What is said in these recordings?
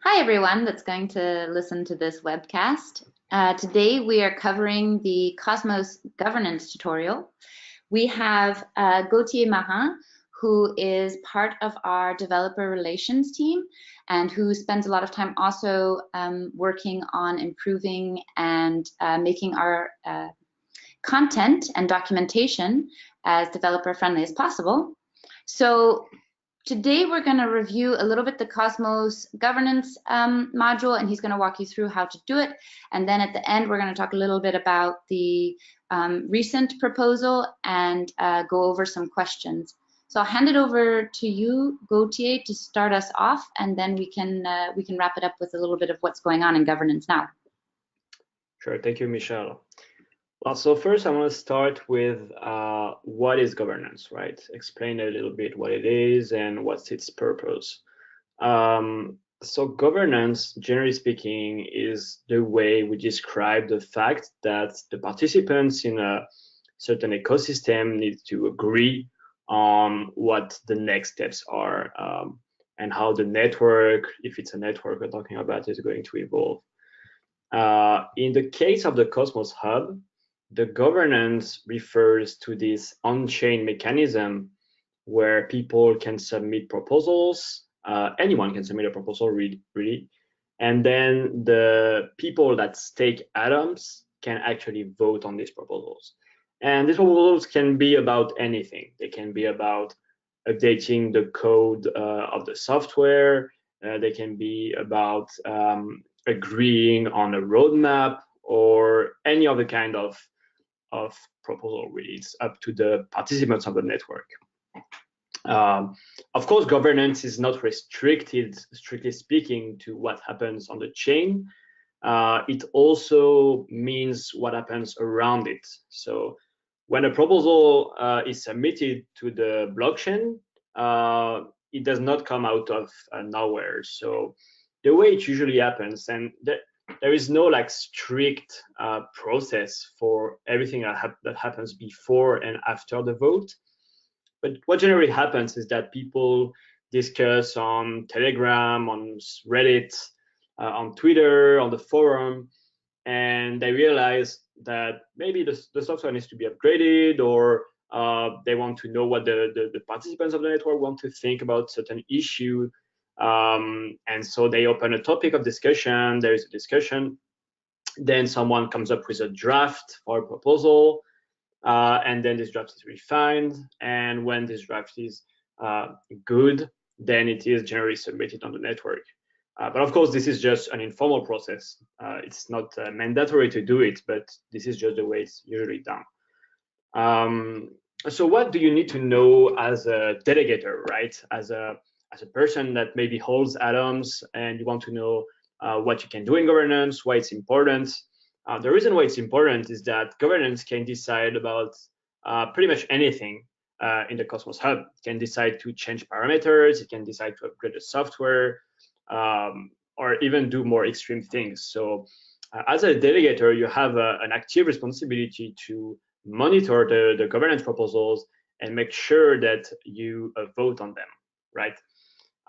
Hi, everyone that's going to listen to this webcast. Today we are covering the Cosmos governance tutorial. We have Gautier Marin, who is part of our developer relations team and who spends a lot of time also working on improving and making our content and documentation as developer friendly as possible. So today we're going to review a little bit the Cosmos governance module, and he's going to walk you through how to do it. And then at the end, we're going to talk a little bit about the recent proposal and go over some questions. So I'll hand it over to you, Gautier, to start us off, and then we can wrap it up with a little bit of what's going on in governance now. Sure, thank you, Michelle. Well, so first I want to start with what is governance, right? Explain a little bit what it is and what's its purpose. So governance, generally speaking, is the way we describe the fact that the participants in a certain ecosystem need to agree on what the next steps are and how the network, if it's a network we're talking about, is going to evolve. In the case of the Cosmos Hub, the governance refers to this on-chain mechanism where people can submit proposals. Anyone can submit a proposal, really. And then the people that stake atoms can actually vote on these proposals. And these proposals can be about anything. They can be about updating the code of the software. They can be about agreeing on a roadmap or any other kind of proposal. Really, it's up to the participants of the network. Of course, governance is not restricted, strictly speaking, to what happens on the chain. It also means what happens around it. So when a proposal is submitted to the blockchain, it does not come out of nowhere. So the way it usually happens, and there is no like strict process for everything that happens before and after the vote. But what generally happens is that people discuss on Telegram, on Reddit, on Twitter, on the forum, and they realize that maybe the software needs to be upgraded, or they want to know what the participants of the network want to think about certain issue. And so they open a topic of discussion, there is a discussion, then someone comes up with a draft or a proposal, and then this draft is refined, and when this draft is good, then it is generally submitted on the network. But of course, this is just an informal process. It's not mandatory to do it, but this is just the way it's usually done. So what do you need to know as a delegator, right? As a person that maybe holds atoms and you want to know what you can do in governance, why it's important. The reason why it's important is that governance can decide about pretty much anything in the Cosmos Hub. It can decide to change parameters, it can decide to upgrade the software, or even do more extreme things. So as a delegator, you have an active responsibility to monitor the governance proposals and make sure that you vote on them, right?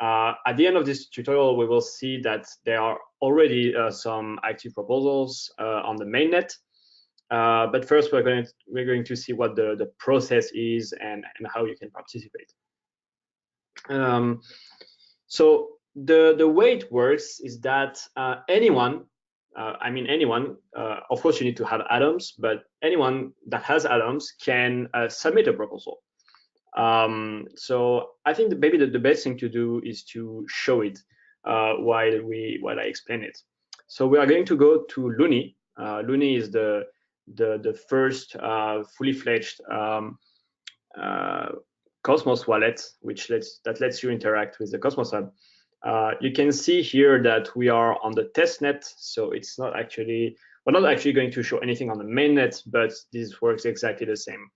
At the end of this tutorial, we will see that there are already some active proposals on the mainnet. But first, we're going to see what the process is and how you can participate. So the way it works is that anyone, of course you need to have atoms, but anyone that has atoms can submit a proposal. So I think maybe the best thing to do is to show it while I explain it. So we are going to go to Looney. Looney is the first fully fledged Cosmos wallet, that lets you interact with the Cosmos Hub. You can see here that we are on the test net, so it's not actually, we're not actually going to show anything on the mainnet, but this works exactly the same.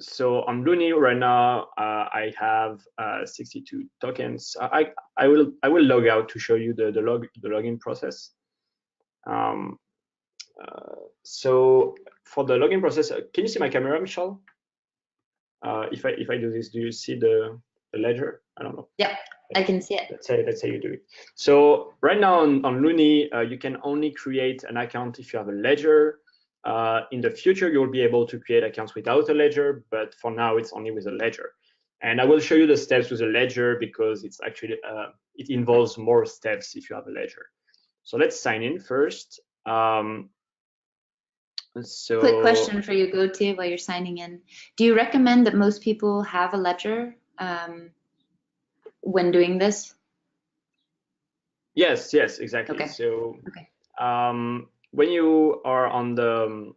So on Looney right now, I have 62 tokens. I will log out to show you the login process. So for the login process, can you see my camera, Michelle? If I do this, do you see the a ledger? I don't know. Yeah, I can see it. Let's say you do it. So right now on Looney, you can only create an account if you have a ledger. In the future, you'll be able to create accounts without a ledger, but for now, it's only with a ledger. And I will show you the steps with a ledger because it's actually it involves more steps if you have a ledger. So let's sign in first. So quick question for you, Gautier, while you're signing in. Do you recommend that most people have a ledger when doing this? Yes, exactly. Okay. So when you are on the,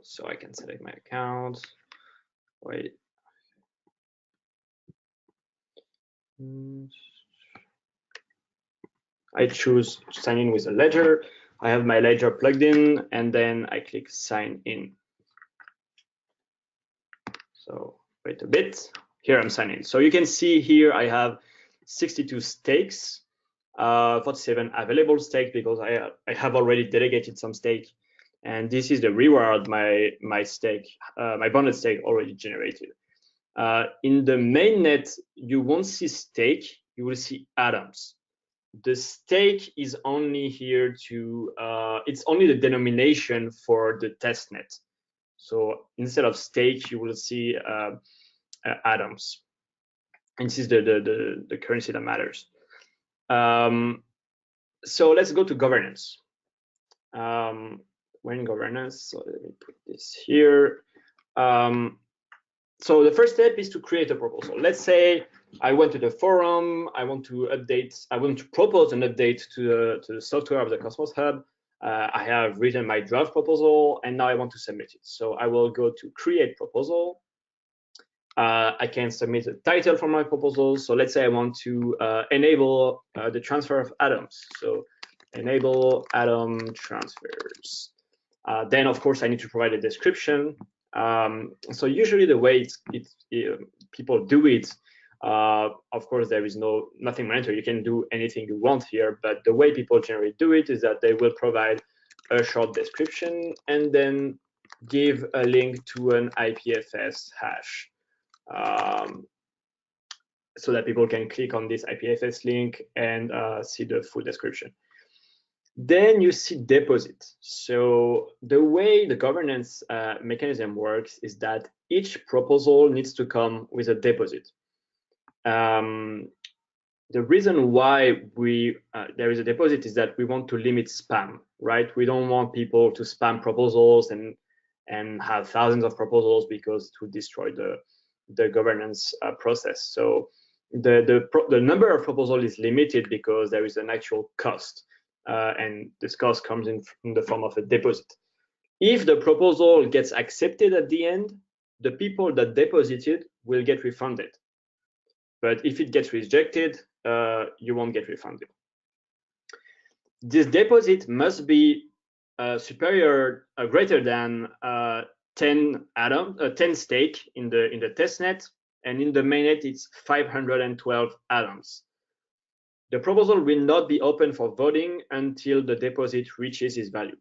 so I can select my account. Wait. I choose to sign in with a ledger. I have my ledger plugged in, and then I click sign in. So wait a bit. Here I'm signing in. So you can see here I have 62 stakes, 47 available stakes because I have already delegated some stake, and this is the reward my stake, my bonded stake already generated. In the mainnet, you won't see stake, you will see atoms. The stake is only here to, it's only the denomination for the testnet. So instead of stake, you will see atoms. And this is the currency that matters. So let's go to governance. We're in governance, so let me put this here. So the first step is to create a proposal. Let's say I went to the forum, I want to propose an update to the software of the Cosmos Hub. I have written my draft proposal, and now I want to submit it. So I will go to create proposal. I can submit a title for my proposal. So let's say I want to enable the transfer of atoms. So enable atom transfers. Then, of course, I need to provide a description. So usually the way people do it, of course, there is nothing mandatory. You can do anything you want here, but the way people generally do it is that they will provide a short description and then give a link to an IPFS hash. So that people can click on this IPFS link and see the full description. Then you see deposit. So the way the governance mechanism works is that each proposal needs to come with a deposit. The reason why there is a deposit is that we want to limit spam, right? We don't want people to spam proposals and have thousands of proposals because it would destroy the governance process. So the number of proposals is limited because there is an actual cost. And this cost comes in the form of a deposit. If the proposal gets accepted at the end, the people that deposited will get refunded. But if it gets rejected, you won't get refunded. This deposit must be greater than 10 stake in the testnet, and in the mainnet it's 512 atoms. The proposal will not be open for voting until the deposit reaches its value.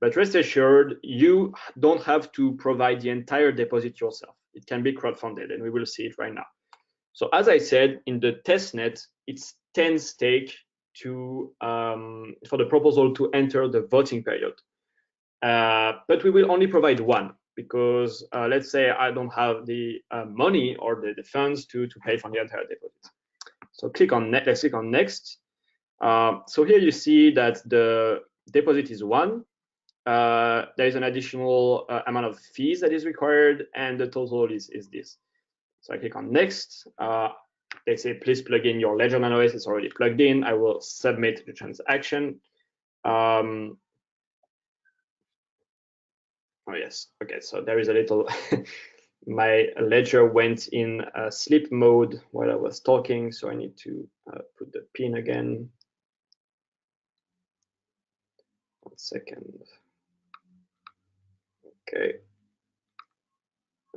But rest assured, you don't have to provide the entire deposit yourself. It can be crowdfunded, and we will see it right now. So as I said, in the testnet, it's 10 stake for the proposal to enter the voting period. But we will only provide one because let's say I don't have the money or the funds to pay for the entire deposit. So let's click on next. So here you see that the deposit is 1. There is an additional amount of fees that is required, and the total is this. So I click on next. They say, please plug in your Ledger OS. It's already plugged in. I will submit the transaction. Oh yes, okay, so there is a little, my Ledger went in sleep mode while I was talking, so I need to put the pin again. 1 second.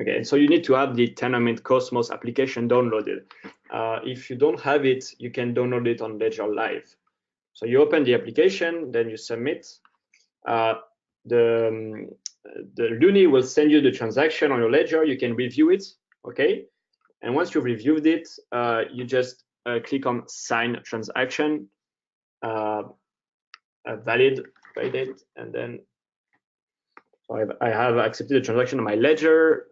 Okay, so you need to have the Tendermint Cosmos application downloaded. If you don't have it, you can download it on Ledger Live. So you open the application, then you submit. The Looney will send you the transaction on your Ledger. You can review it, okay? And once you've reviewed it, you just click on sign transaction, validate, and then so I have accepted the transaction on my ledger.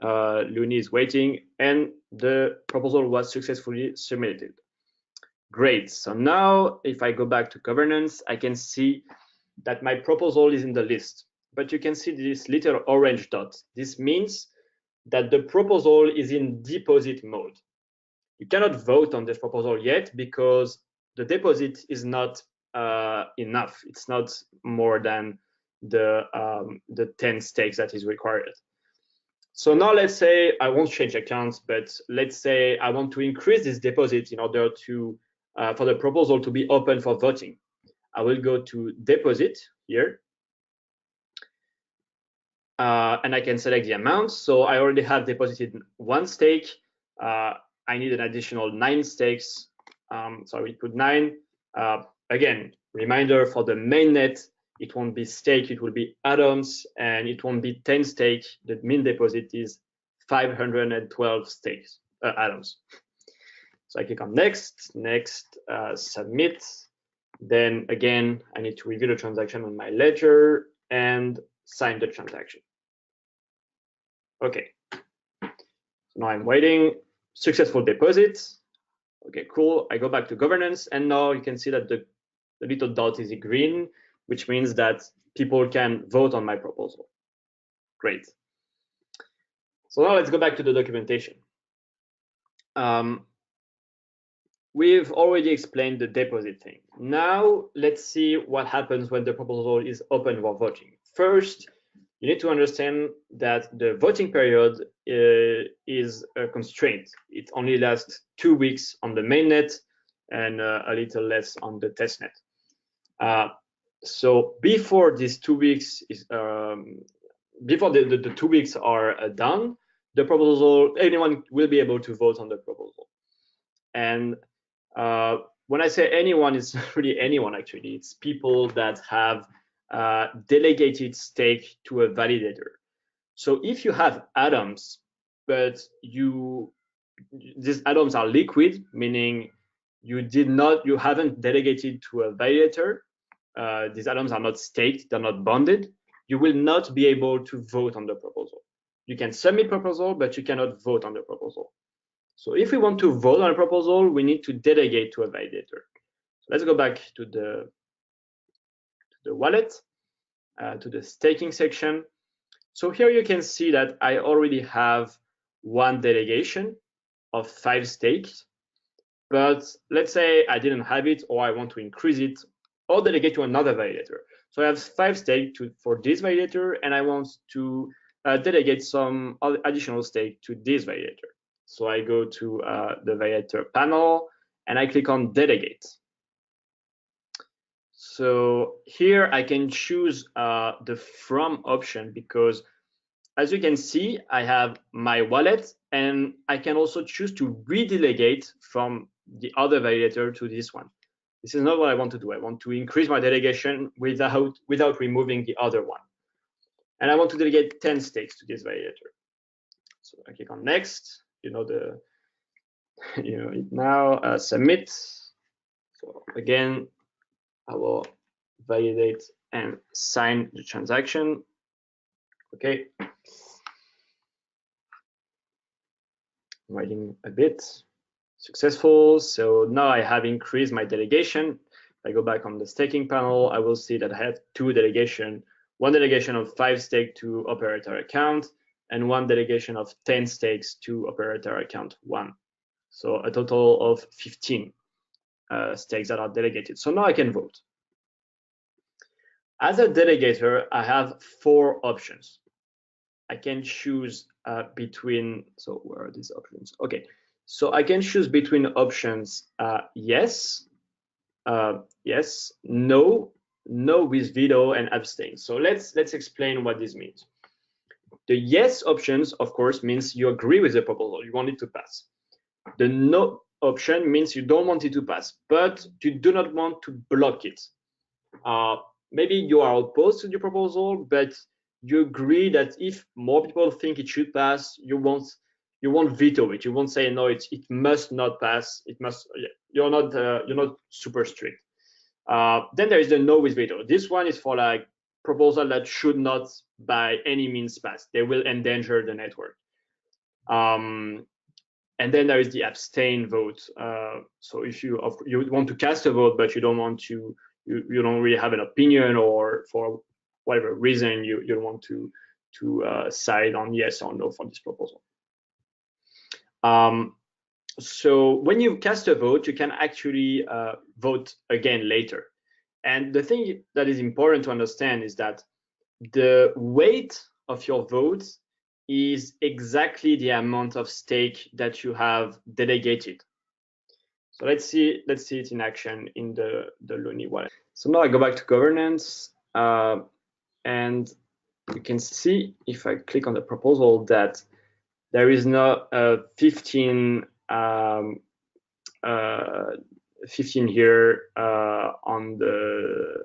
Looney is waiting, and the proposal was successfully submitted. Great. So now if I go back to governance, I can see that my proposal is in the list. But you can see this little orange dot. This means that the proposal is in deposit mode. You cannot vote on this proposal yet because the deposit is not enough. It's not more than the 10 stakes that is required. So now let's say I won't change accounts, but let's say I want to increase this deposit in order to for the proposal to be open for voting. I will go to deposit here, and I can select the amount. So I already have deposited 1 stake. I need an additional 9 stakes. So I will put 9. Again, reminder for the mainnet, it won't be stake, it will be atoms, and it won't be 10 stake. The mean deposit is 512 stakes, atoms. So I click on next, submit. Then again, I need to review the transaction on my ledger and sign the transaction. Okay, so now I'm waiting. Successful deposit. Okay, cool. I go back to governance, and now you can see that the little dot is green, which means that people can vote on my proposal. Great. So now let's go back to the documentation. We've already explained the deposit thing. Now let's see what happens when the proposal is open for voting. First, you need to understand that the voting period is a constraint. It only lasts 2 weeks on the mainnet and a little less on the testnet. So before these 2 weeks is before the 2 weeks are done, the proposal, anyone will be able to vote on the proposal. And when I say anyone, it's not really anyone actually. It's people that have delegated stake to a validator. So if you have atoms, but these atoms are liquid, meaning you haven't delegated to a validator, these atoms are not staked, they're not bonded, you will not be able to vote on the proposal. You can submit proposal, but you cannot vote on the proposal. So if we want to vote on a proposal, we need to delegate to a validator. So let's go back to the wallet, to the staking section. So here you can see that I already have 1 delegation of 5 stakes, but let's say I didn't have it, or I want to increase it or delegate to another validator. So I have 5 stakes for this validator, and I want to delegate some additional stake to this validator. So I go to the validator panel and I click on delegate. So here I can choose the from option, because as you can see, I have my wallet, and I can also choose to redelegate from the other validator to this one. This is not what I want to do. I want to increase my delegation without removing the other one. And I want to delegate 10 stakes to this validator. So I click on next. You know it now. Submit. So again, I will validate and sign the transaction. Okay. I'm waiting a bit. Successful. So now I have increased my delegation. If I go back on the staking panel, I will see that I have 2 delegation. 1 delegation of 5 stake to operator account, and 1 delegation of 10 stakes to operator account 1. So a total of 15 stakes that are delegated. So now I can vote. As a delegator, I have 4 options. I can choose between, so where are these options? Okay, so I can choose between options yes, yes, no, no with veto, and abstain. So let's explain what this means. The yes options, of course, means you agree with the proposal, you want it to pass. The no option means you don't want it to pass, but you do not want to block it. Maybe you are opposed to the proposal, but you agree that if more people think it should pass, you want you won't veto it. You won't say no. It must not pass. It must. You're not super strict. Then there is the no with veto. This one is for like proposal that should not by any means pass. They will endanger the network. And then there is the abstain vote. So if you want to cast a vote, but you don't want to, you don't really have an opinion, or for whatever reason you don't want to side on yes or no for this proposal. So when you cast a vote, you can actually vote again later. And the thing that is important to understand is that the weight of your vote is exactly the amount of stake that you have delegated. So let's see it in action in the Looney wallet. So now I go back to governance, and you can see if I click on the proposal that there is now 15 here on the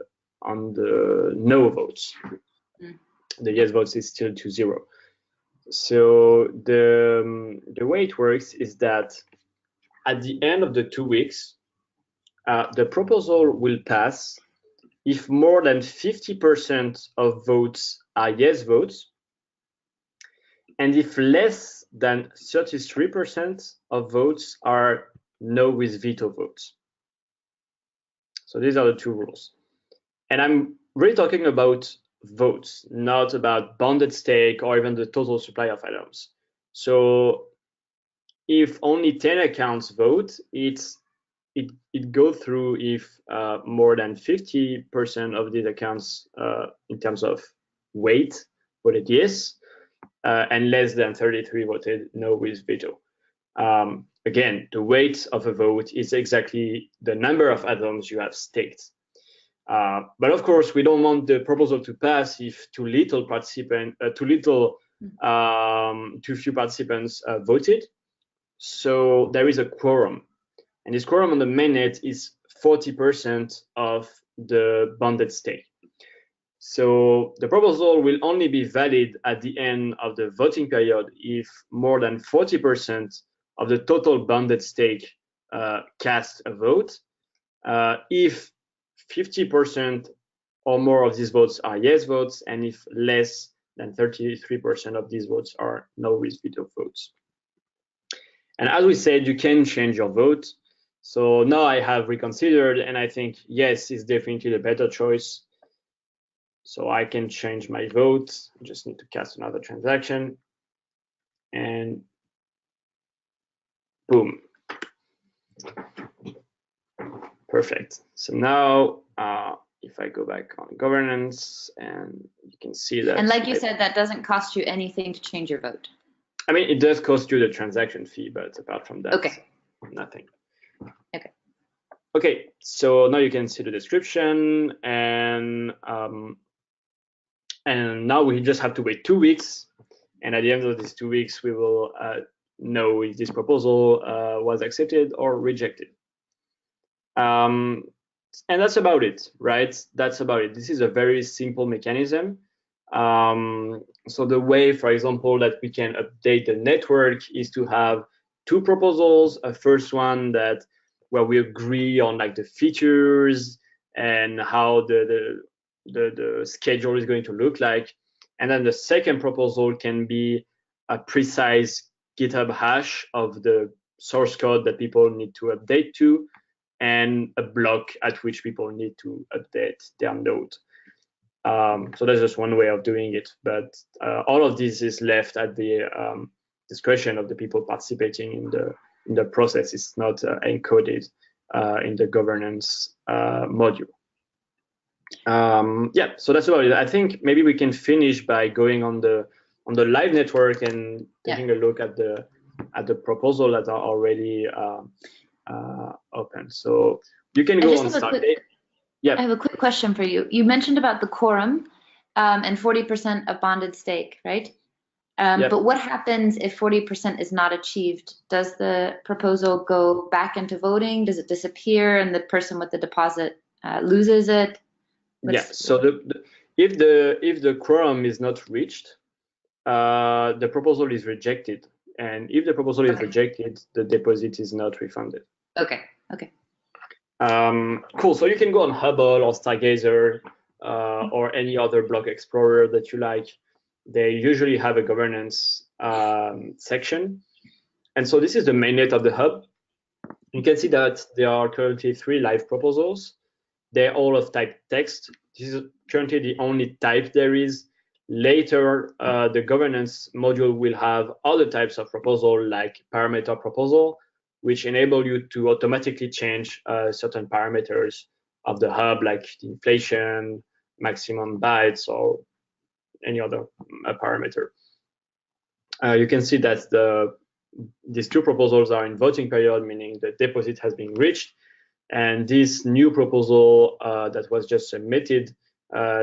no votes. The yes votes is still to 0. So the way it works is that at the end of the 2 weeks, the proposal will pass if more than 50% of votes are yes votes, and if less than 33% of votes are no with veto votes. So these are the 2 rules. And I'm really talking about votes, not about bounded stake or even the total supply of items. So if only 10 accounts vote, it goes through if more than 50% of these accounts in terms of weight voted yes, and less than 33 voted no with veto. Again, the weight of a vote is exactly the number of atoms you have staked. But of course, we don't want the proposal to pass if too few participants voted. So there is a quorum, and this quorum on the mainnet is 40% of the bounded stake. So the proposal will only be valid at the end of the voting period if more than 40% of the total bounded stake cast a vote. If 50% or more of these votes are yes votes, and if less than 33% of these votes are no with veto votes. And as we said, you can change your vote. So now I have reconsidered, and I think yes is definitely the better choice. So I can change my vote. I just need to cast another transaction, and boom. Perfect. So now if I go back on governance, and you can see that. And like you said, that doesn't cost you anything to change your vote. I mean, it does cost you the transaction fee, but apart from that, okay, nothing. Okay. Okay, so now you can see the description, and now we just have to wait 2 weeks, and at the end of these 2 weeks, we will know if this proposal was accepted or rejected. And that's about it, right? That's about it. This is a very simple mechanism. So the way, for example, that we can update the network is to have 2 proposals. A first one where we agree on like the features and how the schedule is going to look like. And then the second proposal can be a precise GitHub hash of the source code that people need to update to, and a block at which people need to update their node. So that's just one way of doing it, but all of this is left at the discretion of the people participating in the process. It's not encoded in the governance module. Yeah, so that's about it. I think maybe we can finish by going on the live network and taking a look at the proposal that are already open. So you can go on start date. I have a quick question for you. You mentioned about the quorum and 40% of bonded stake, right? But what happens if 40% is not achieved? Does the proposal go back into voting? Does it disappear and the person with the deposit loses it? So if the quorum is not reached, the proposal is rejected. And if the proposal is rejected, the deposit is not refunded. Okay. Okay. Cool. So you can go on Hubble or Stargazer or any other block explorer that you like. They usually have a governance section. And so this is the mainnet of the hub. You can see that there are currently 3 live proposals. They're all of type text. This is currently the only type there is. Later, the governance module will have other types of proposal, like parameter proposal, which enable you to automatically change certain parameters of the hub, like the inflation, maximum bytes, or any other parameter. You can see that these 2 proposals are in voting period, meaning the deposit has been reached. And this new proposal that was just submitted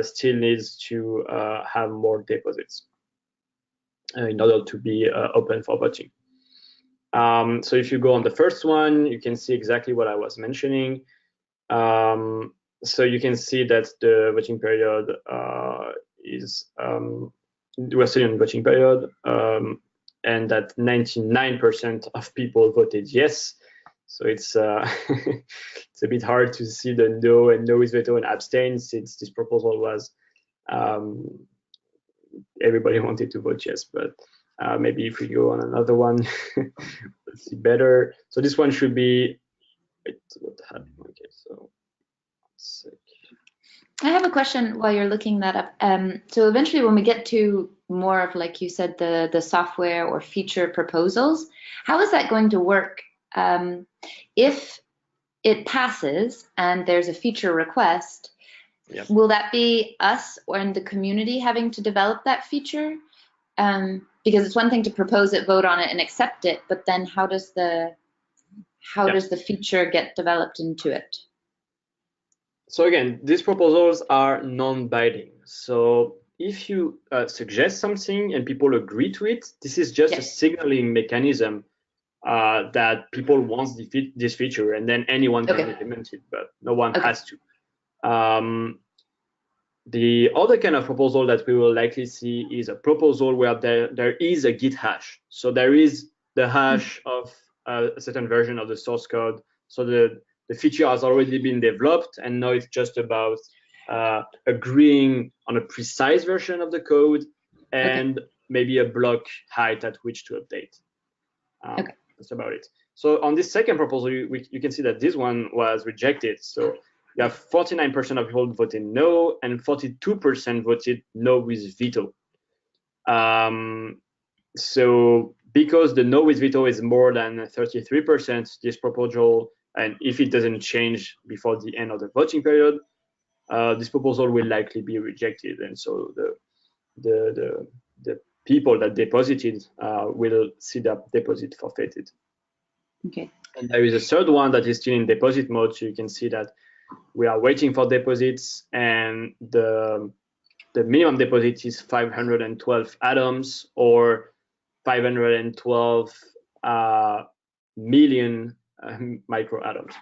still needs to have more deposits in order to be open for voting. So if you go on the first one, you can see exactly what I was mentioning. So you can see that the voting period is, we're still in voting period, and that 99% of people voted yes. So it's it's a bit hard to see the no and no with veto and abstain, since this proposal was everybody wanted to vote yes. But maybe if we go on another one, let's see better. So this one should be. What happened? Okay, so. I have a question while you're looking that up. So eventually, when we get to more of, like you said, the software or feature proposals, how is that going to work? If it passes and there's a feature request, yep. Will that be us or in the community having to develop that feature? Because it's one thing to propose it, vote on it, and accept it, but then how does the feature get developed into it? So again, these proposals are non-binding. So if you suggest something and people agree to it, this is just a signaling mechanism that people want this feature, and then anyone can implement it, but no one has to. The other kind of proposal that we will likely see is a proposal where there is a Git hash. So there is the hash of a certain version of the source code. So the feature has already been developed, and now it's just about agreeing on a precise version of the code and maybe a block height at which to update. That's about it. So on this second proposal, you can see that this one was rejected. So you have 49% of people voted no, and 42% voted no with veto. So because the no with veto is more than 33%, this proposal, and if it doesn't change before the end of the voting period, this proposal will likely be rejected. And so the people that deposited will see their deposit forfeited. Okay. And there is a third one that is still in deposit mode. So you can see that we are waiting for deposits, and the minimum deposit is 512 atoms, or 512 million microatoms.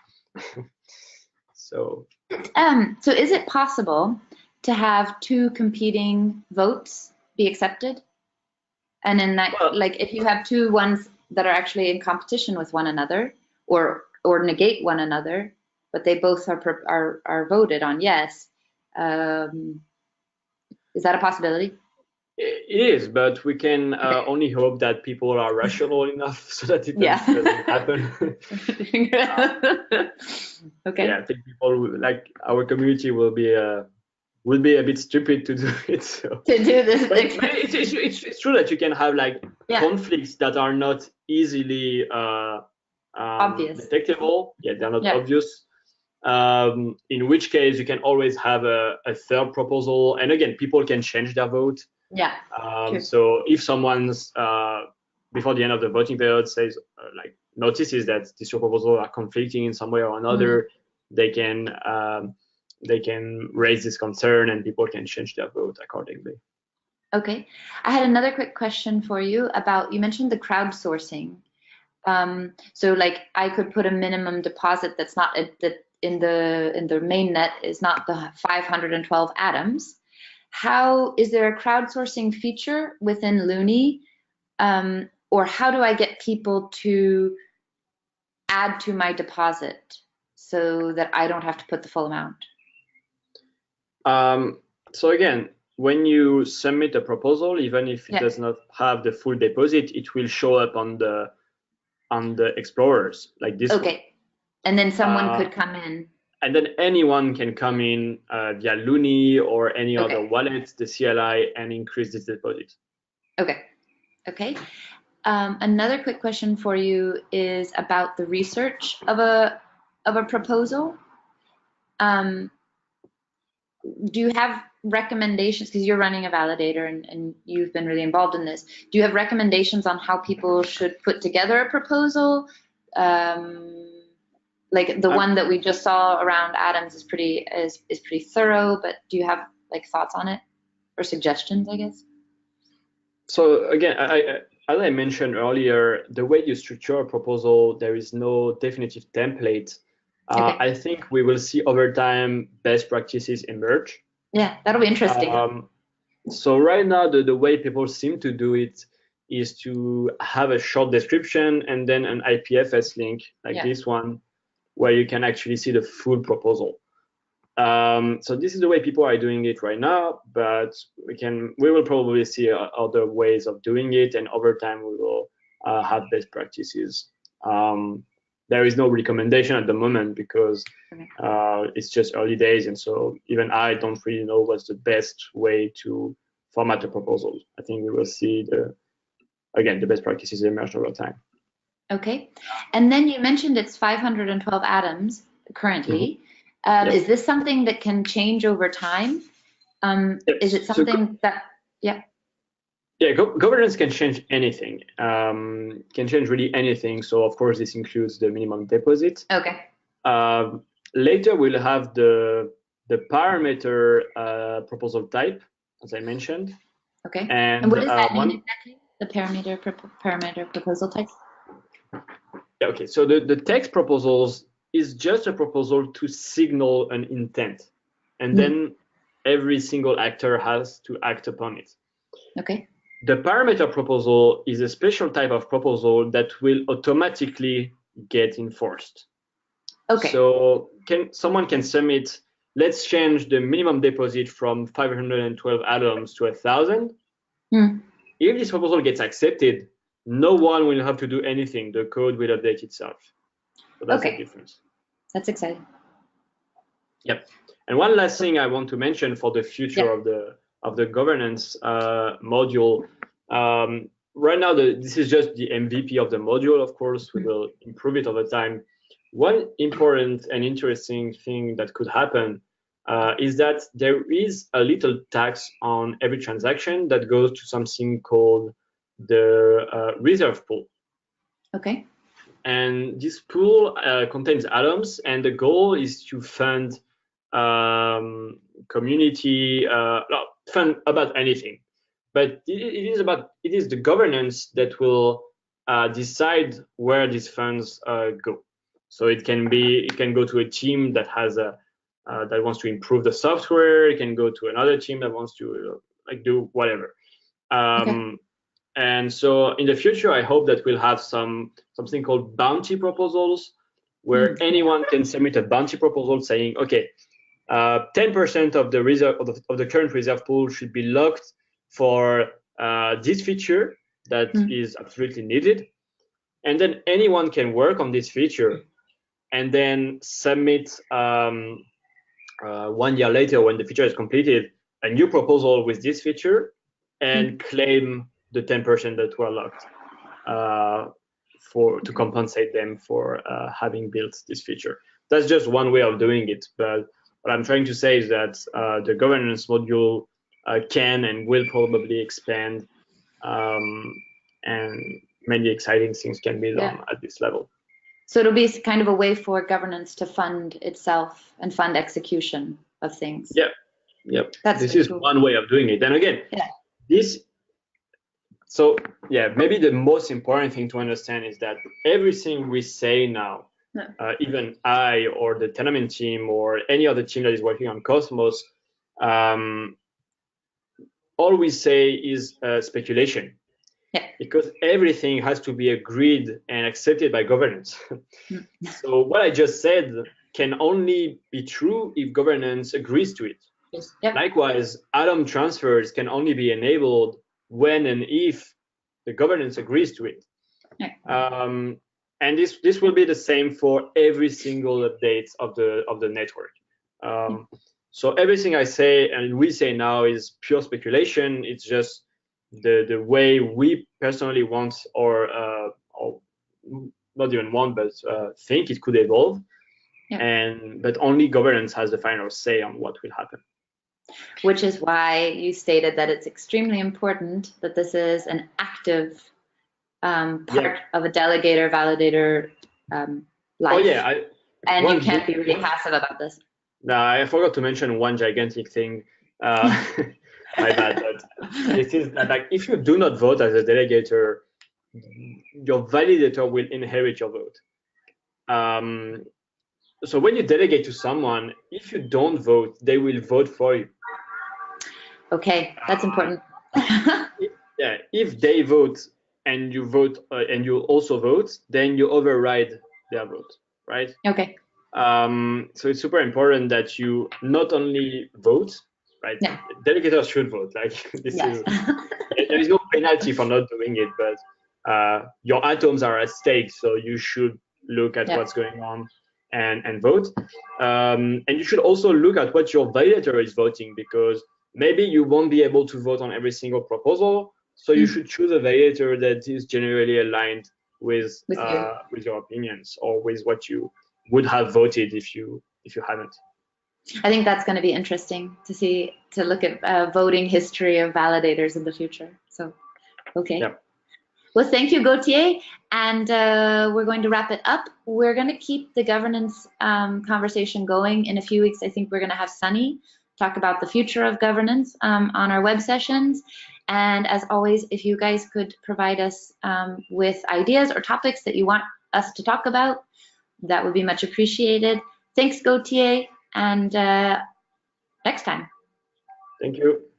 So is it possible to have 2 competing votes be accepted? And in that, like, if you have 2 ones that are actually in competition with one another, or negate one another, but they both are voted on yes, is that a possibility? It is, but we can only hope that people are rational enough so that it doesn't happen. Okay. Yeah, I think people, like our community, will be a bit stupid to do it. So. To do this. But it's true that you can have like conflicts that are not easily obvious, detectable. Yeah, they're not obvious. In which case you can always have a third proposal, and again, people can change their vote. Yeah. So if someone's before the end of the voting period says like notices that these two proposals are conflicting in some way or another, they can raise this concern, and people can change their vote accordingly. Okay. I had another quick question for you about, you mentioned the crowdsourcing. So like I could put a minimum deposit that's not in the main net is not the 512 atoms. How is there a crowdsourcing feature within Looney or how do I get people to add to my deposit so that I don't have to put the full amount? So again, when you submit a proposal, even if it does not have the full deposit, it will show up on the explorers like this one. And then someone could come in. And then anyone can come in via Looney or any other wallet, the CLI, and increase this deposit. Okay. Another quick question for you is about the research of a proposal. Do you have recommendations, because you're running a validator and you've been really involved in this, do you have recommendations on how people should put together a proposal? Like the one that we just saw around atoms is pretty thorough, but do you have like thoughts on it or suggestions, I guess? So again, as I mentioned earlier, the way you structure a proposal, there is no definitive template. I think we will see over time best practices emerge. Yeah, that'll be interesting. So right now, the way people seem to do it is to have a short description and then an IPFS link like this one, where you can actually see the full proposal. So this is the way people are doing it right now, but we will probably see other ways of doing it, and over time we will have best practices. There is no recommendation at the moment because it's just early days, and so even I don't really know what's the best way to format a proposal. I think we will see the best practices emerge over time. Okay, and then you mentioned it's 512 atoms currently. Is this something that can change over time? Is it something governance can change anything. Can change really anything. So of course this includes the minimum deposit. Later we'll have the parameter proposal type, as I mentioned. And what does that mean exactly? The parameter proposal type? Okay, so the text proposals is just a proposal to signal an intent, and then every single actor has to act upon it. The parameter proposal is a special type of proposal that will automatically get enforced. So someone can submit, let's change the minimum deposit from 512 atoms to 1,000. If this proposal gets accepted, no one will have to do anything. The code will update itself. So that's the difference. That's exciting. Yep. And one last thing I want to mention for the future of the governance module. Right now, this is just the MVP of the module. Of course, we will improve it over time. One important and interesting thing that could happen is that there is a little tax on every transaction that goes to something called the reserve pool. And this pool contains atoms, and the goal is to fund community, fund about anything. But it is the governance that will decide where these funds go. So it can go to a team that has that wants to improve the software. It can go to another team that wants to do whatever. And so in the future, I hope that we'll have something called bounty proposals, where anyone can submit a bounty proposal saying, okay, 10% of the reserve of the current reserve pool should be locked for this feature that is absolutely needed, and then anyone can work on this feature and then submit 1 year later, when the feature is completed, a new proposal with this feature and claim the 10% that were locked to compensate them for having built this feature. That's just one way of doing it, but what I'm trying to say is that the governance module can and will probably expand, and many exciting things can be done at this level. So it'll be kind of a way for governance to fund itself and fund execution of things. Yep. This is cool. One way of doing it. And again, maybe the most important thing to understand is that everything we say now, even I or the Tendermint team or any other team that is working on Cosmos, all we say is speculation. Yeah. Because everything has to be agreed and accepted by governance. So what I just said can only be true if governance agrees to it. Yes. Yep. Likewise, atom transfers can only be enabled when and if the governance agrees to it. Yeah. And this will be the same for every single update of the network. So everything I say and we say now is pure speculation. It's just the way we personally want, or not even want, but think it could evolve. Yeah. But only governance has the final say on what will happen. Which is why you stated that it's extremely important that this is an active part of a delegator validator life. Oh yeah, and you can't be really passive about this. No, I forgot to mention one gigantic thing. My bad, but this is that, like, if you do not vote as a delegator, your validator will inherit your vote. So when you delegate to someone, if you don't vote, they will vote for you. Okay, that's important. Yeah, if they vote and you vote and you also vote, then you override their vote, right? Okay. So it's super important that you not only vote, right? Yeah. Delegators should vote. Like this is, there is no penalty for not doing it, but your atoms are at stake, so you should look at what's going on and vote. And you should also look at what your validator is voting, because maybe you won't be able to vote on every single proposal. So you should choose a validator that is generally aligned with your opinions, or with what you would have voted if you hadn't. I think that's going to be interesting to look at voting history of validators in the future. So, okay. Yep. Well, thank you, Gautier. And we're going to wrap it up. We're going to keep the governance conversation going. In a few weeks, I think we're going to have Sunny talk about the future of governance on our web sessions. And as always, if you guys could provide us with ideas or topics that you want us to talk about, that would be much appreciated. Thanks, Gautier, and next time. Thank you.